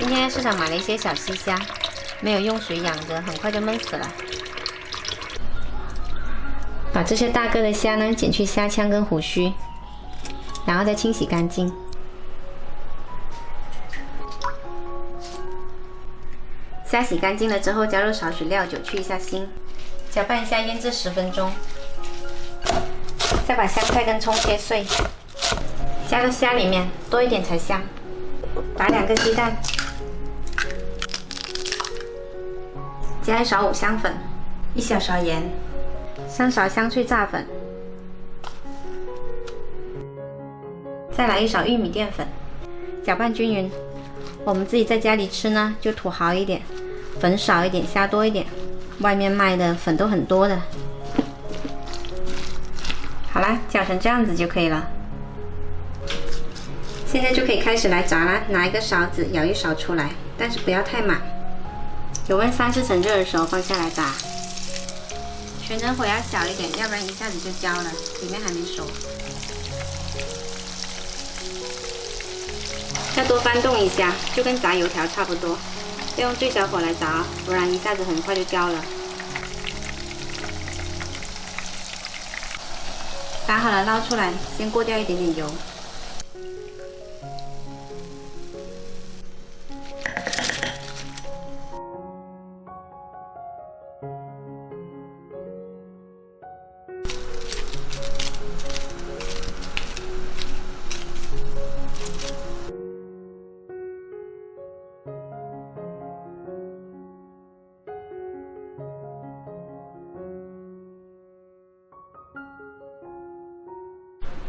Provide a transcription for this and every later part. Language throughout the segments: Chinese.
今天市场买了一些小西虾，没有用水养着，很快就闷死了。把这些大个的虾呢，剪去虾腔跟胡须，然后再清洗干净。虾洗干净了之后，加入少许料酒去一下腥，搅拌一下腌制10分钟。再把香菜跟葱切碎，加到虾里面，多一点才香。打2个鸡蛋，加1勺五香粉，1小勺盐，3勺香脆炸粉，再来1勺玉米淀粉，搅拌均匀。我们自己在家里吃呢，就土豪一点，粉少一点，虾多一点。外面卖的粉都很多的。好啦，搅成这样子就可以了。现在就可以开始来炸啦，拿一个勺子舀1勺出来，但是不要太满。油温3-4成热的时候放下来炸，全程火要小一点，要不然一下子就焦了，里面还没熟。要多翻动一下，就跟炸油条差不多。要用最小火来炸，不然一下子很快就焦了。炸好了捞出来，先过掉一点点油。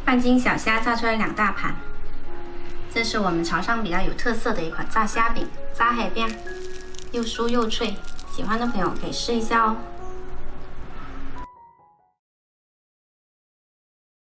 半斤小虾炸出来2大盘，这是我们潮汕比较有特色的一款炸虾饼，炸海边，又酥又脆，喜欢的朋友可以试一下哦。